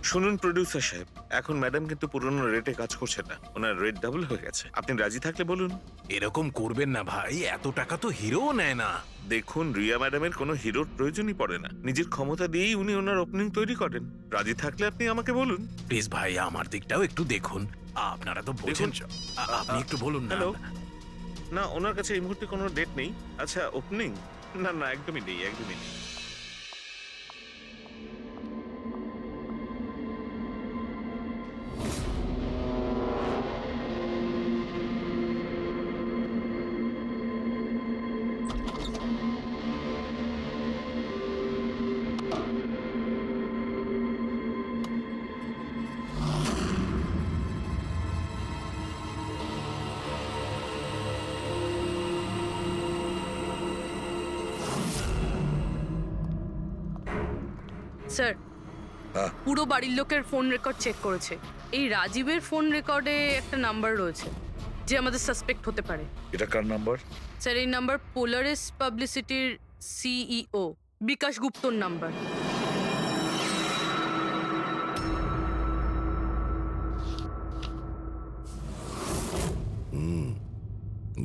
শুনুন প্রডিউসার সাহেব, এখন ম্যাডাম কিন্তু পুরনো রেটে কাজ করছে না, ওনার রেট ডাবল হয়ে গেছে। আপনি রাজি থাকলে বলুন।
এরকম করবেন না ভাই, এত টাকা তো হিরোও নেয় না।
দেখুন, রিয়া ম্যাডামের কোনো হিরোর প্রয়োজনই পড়ে না, নিজের ক্ষমতা দিয়েই উনি ওনার ওপেনিং তৈরি করেন। রাজি থাকলে আপনি আমাকে বলুন।
প্লিজ ভাই আমার দিকটাও একটু দেখুন, আপনারা তো বোঝেন। আপনি একটু বলুন না।
হ্যালো, না ওনার কাছে এই মুহূর্তে কোনো ডেট নেই। আচ্ছা ওপেনিং, না না একদমই নেই, একদমই নেই।
স্যার
হ্যাঁ।
পুরো বাড়ির লোকের ফোন রেকর্ড চেক করেছে। এই রাজীবের ফোন রেকর্ডে একটা নাম্বার রয়েছে যে আমাদের সাসপেক্ট হতে পারে।
এটা কার নাম্বার?
স্যার এই নাম্বার পোলারিস পাবলিসিটির সিইও বিকাশ গুপ্তর নাম্বার।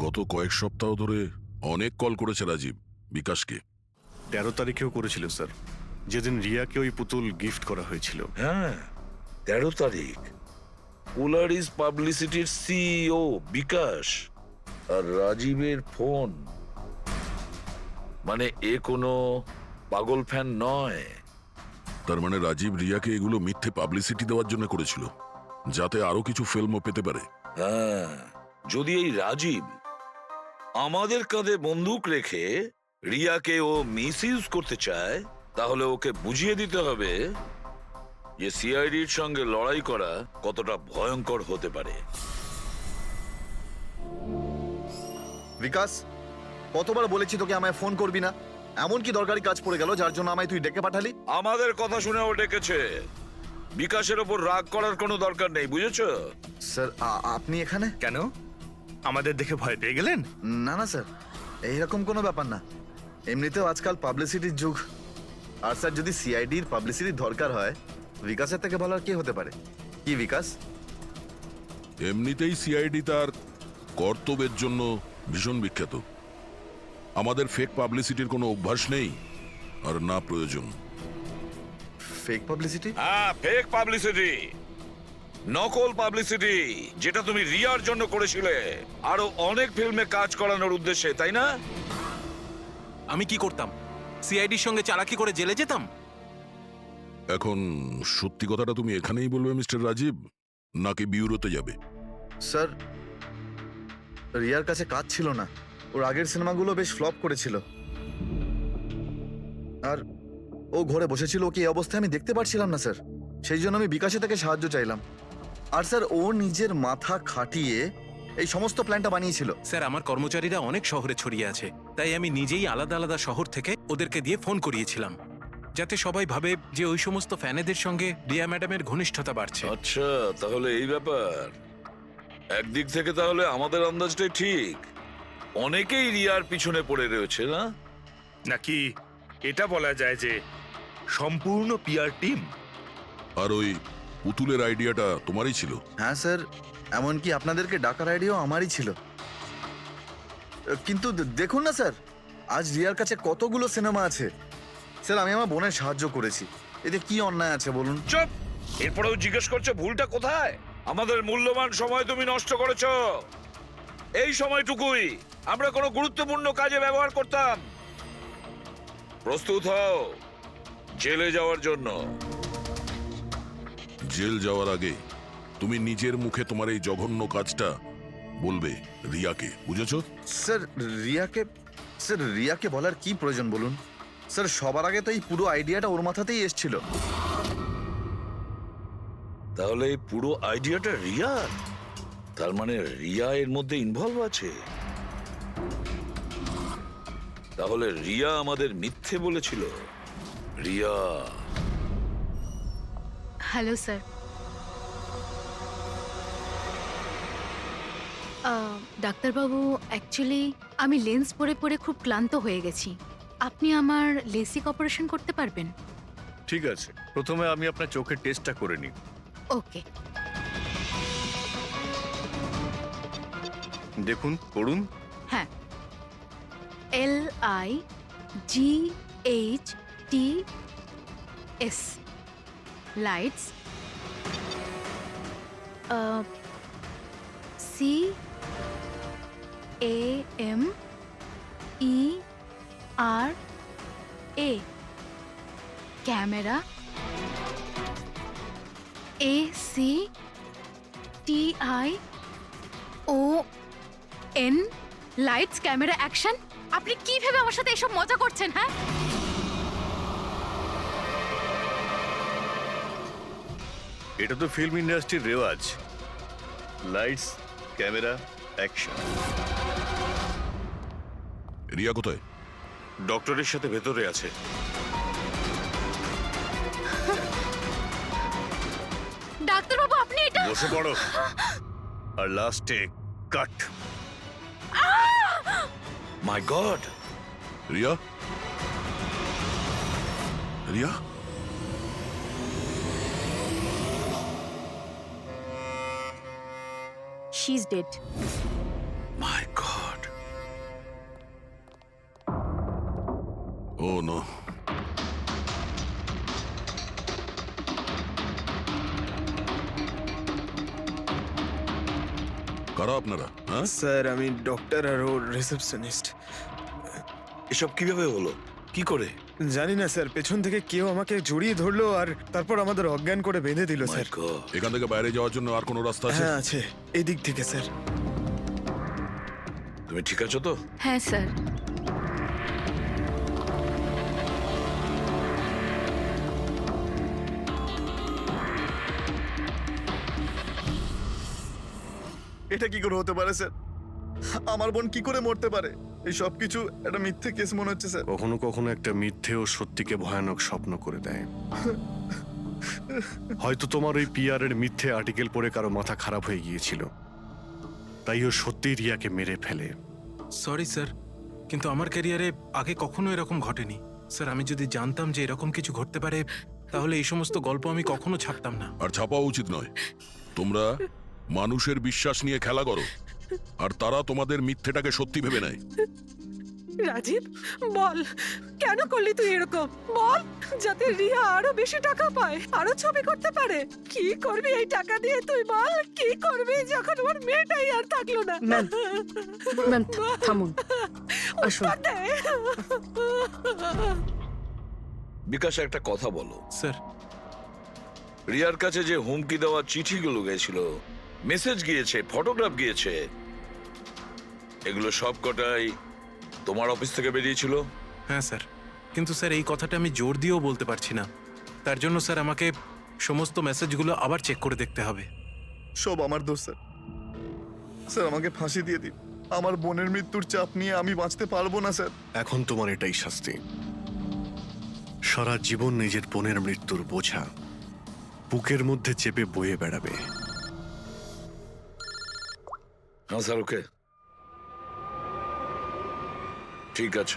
গত কয়েক সপ্তাহ ধরে অনেক কল করেছে রাজীব বিকাশকে।
13 তারিখেও করেছিল স্যার, যেদিন রিয়াকে ওই পুতুল গিফট করা হয়েছিল।
হ্যাঁ 13 তারিখ। পোলারিস পাবলিসিটির সিইও বিকাশ আর রাজীবের ফোন। মানে এ কোনো পাগল ফ্যান নয়।
তার মানে রাজীব রিয়াকে এগুলো মিথ্যে পাবলিসিটি দেওয়ার জন্য করেছিল, যাতে আরো কিছু ফিল্মও পেতে পারে।
হ্যাঁ, যদি এই রাজীব আমাদের কাঁধে বন্দুক রেখে রিয়াকে ও মিসইউজ করতে চায়, তাহলে ওকে বুঝিয়ে দিতে হবে যে সিআইডির সঙ্গে লড়াই করা কতটা ভয়ঙ্কর হতে পারে।
বিকাশ, কতবার বলেছি তোকে আমায় ফোন করবি না? এমন কি দরকারি কাজ পড়ে গেল যার জন্য আমায় তুই ডেকে পাঠালি?
আমাদের কথা শুনে ও ডেকেছে। বিকাশের ওপর রাগ করার কোনো দরকার নেই, বুঝেছো?
স্যার আপনি এখানে
কেন আমাদের দেখে ভয় পেয়ে গেলেন?
না না স্যার, এইরকম কোনো ব্যাপার না। এমনিতেও আজকাল পাবলিসিটির যুগ। আর স্যার, যদি সিআইডির পাবলিসিটির দরকার হয়, বিকাশের থেকে ভালো আর কে হতে পারে? কি বিকাশ?
এমনিতেই সিআইডি তার কর্তব্যের জন্য ভীষণ বিখ্যাত। আমাদের ফেক পাবলিসিটির কোনো অভ্যাস নেই, আর না প্রয়োজন।
Fake publicity?
হ্যাঁ, ফেক পাবলিসিটি, নকল পাবলিসিটি, যেটা তুমি রিয়ার জন্য করেছিলে আরো অনেক ফিল্মে কাজ করানোর উদ্দেশ্যে, তাই না?
আমি কি করতাম? সিআইডির সঙ্গে চালাকি করে জেলে যেতাম?
এখন সত্যি কথাটা তুমি এখানেই বলবে মিস্টার রাজীব, নাকি বিউরোতে যাবে?
স্যার, রিয়ার কাছে কাজ ছিল না। ওর আগের সিনেমাগুলো বেশ ফ্লপ করেছিল, আর ও ঘরে বসেছিল। ওকে এই অবস্থায় আমি দেখতে পারছিলাম না স্যার। সেই জন্য আমি বিকাশে থেকে সাহায্য চাইলাম। আর স্যার, ও নিজের মাথা খাটিয়ে এই সমস্ত প্ল্যানটা বানিয়েছিল।
স্যার, আমার কর্মচারীরা অনেক শহরে ছড়িয়ে আছে, তাই আমি নিজেই আলাদা আলাদা শহর থেকে ওদেরকে দিয়ে ফোন করিয়েছিলাম, যাতে সবাই ভাবে যে ওই সমস্ত ফ্যানেদের সঙ্গে রিয়া ম্যাডামের ঘনিষ্ঠতা বাড়ছে।
আচ্ছা, তাহলে এই ব্যাপার। একদিক থেকে তাহলে আমাদের আন্দাজটাই ঠিক, অনেকেই রিয়ার পিছনে পড়ে রয়েছে, না?
নাকি এটা বলা যায় যে সম্পূর্ণ পিআর টিম?
আর ওই পুতুলের আইডিয়াটা তোমারই ছিল?
হ্যাঁ স্যার, এমনকি আপনাদেরকে ডাকার আইডিয়াও আমারই ছিল। কিন্তু দেখুন না স্যার, আজ রিয়ার কাছে কতগুলো সিনেমা আছে। স্যার, আমি আমার বোনের সাহায্য করেছি, এতে কি অন্যায় আছে বলুন?
চুপ! এরপরেও জিজ্ঞেস করছো ভুলটা কোথায়? আমাদের মূল্যবান সময় তুমি নষ্ট করেছো। এই সময়টুকুই আমরা কোনো গুরুত্বপূর্ণ কাজে ব্যবহার করতাম। প্রস্তুত হও জেলে যাওয়ার জন্য।
জেল যাওয়ার আগে তুমি নিজের মুখে তোমার এই জঘন্য কাজটা বলবে রিয়াকে, বুঝেছো?
স্যার, রিয়াকে বলার কি প্রয়োজন বলুন? স্যার, সবার আগে তো এই পুরো আইডিয়াটা ওর মাথাতেই এসেছিল।
তাহলে এই পুরো আইডিয়াটা রিয়ার? তার মানে রিয়া এর মধ্যে ইনভলভ আছে। তাহলে রিয়া আমাদের মিথ্যে বলেছিল। রিয়া।
Hello sir. ডাক্তারবাবু, অ্যাকচুয়ালি আমি লেন্স পরে পরে খুব ক্লান্ত হয়ে গেছি। আপনি আমার লেসিক অপারেশন করতে পারবেন?
ঠিক আছে, প্রথমে আমি আপনার চোখের টেস্টটা করে নিই।
ওকে।
দেখুন, করুন।
হ্যাঁ, LIGHTS lights, CAMERA camera, ACTION lights, camera, action. আপনি কি ভেবে আমার সাথে এসব মজা করছেন? হ্যাঁ,
এটা তো ফিল্ম ইন্ডাস্ট্রির রেওয়াজ। Lights, camera, action.
রিয়া কোথায়?
ডক্টরের সাথে ভেতরে আছে।
ডাক্তারবাবু, আপনি এটা
বসে পড়ো। আর লাস্টে cut.
My god!
Riya? Riya?
She is dead.
My god!
Oh oh no. কারা আপনারা? হ্যাঁ,
স্যার আমি ডক্টর আর ওর রিসেপশনিস্ট।
এসব কিভাবে হলো? কি করে?
জানি না স্যার, পেছন থেকে কেউ আমাকে জড়িয়ে ধরলো আর তারপর আমাদের অজ্ঞান করে বেঁধে দিল
My
স্যার।
God!
এখান থেকে বাইরে যাওয়ার জন্য আর কোনো রাস্তা আছে?
হ্যাঁ আছে, এদিক থেকে স্যার।
তুমি ঠিক আছো তো?
হ্যাঁ স্যার।
এটা কি করে হতে পারে স্যার? আমার বোন কি করে মরতে পারে? এই সব কিছু একটা মিথ্যে কেস মনে হচ্ছে স্যার।
কখনো কখনো একটা মিথ্যেও সত্যিকে ভয়ানক স্বপ্ন করে দেয়। হয়তো তোমার ওই পিআর এর মিথ্যে আর্টিকেল পড়ে কারো মাথা খারাপ হয়ে গিয়েছিল, তাই ও সত্যিই রিয়াকে মেরে ফেলে।
সরি স্যার, কিন্তু আমার ক্যারিয়ারে আগে কখনো এরকম ঘটেনি। স্যার, আমি যদি জানতাম যে এরকম কিছু ঘটতে পারে তাহলে এই সমস্ত গল্প আমি কখনো ছাপতাম না।
আর ছাপাও উচিত নয়। তোমরা মানুষের বিশ্বাস নিয়ে খেলা করো, আর তারা তোমাদের মিথ্যেটাকে সত্যি ভেবে নেয়।
রাজীব বল, কেন করলি তুই এরকম? বল, যাতে রিয়া আরো বেশি টাকা পায়, আরো ছবি করতে পারে। কি করবি এই টাকা দিয়ে তুই বল? কি করবি যখন ওর মেয়েটাই আর থাকলো না?
ম্যাম, ম্যাম থামুন, আসুন।
উত্তর দে।
বিকাশ, একটা কথা বলো।
স্যার,
রিয়ার কাছে যে হুমকি দেওয়া চিঠিগুলো গিয়েছিল, মেসেজ গিয়েছে, ফটোগ্রাফ গিয়েছে, এগুলো সব কটাই তোমার অফিস থেকে বেরিয়েছিল?
হ্যাঁ স্যার, কিন্তু স্যার এই কথাটা আমি জোর দিয়েও বলতে পারছি না। তার জন্য স্যার আমাকে সমস্ত মেসেজগুলো আবার চেক করে দেখতে হবে।
সব আমার দোষ স্যার। স্যার আমাকে ফাঁসি দিয়ে দিন। আমার বোনের মৃত্যুর চাপ নিয়ে আমি বাঁচতে পারবো না স্যার।
এখন তোমার এটাই শাস্তি। সারা জীবন নিজের বোনের মৃত্যুর বোঝা বুকের মধ্যে চেপে বয়ে বেড়াবে।
হ্যাঁ স্যার, ওকে, ঠিক আছে।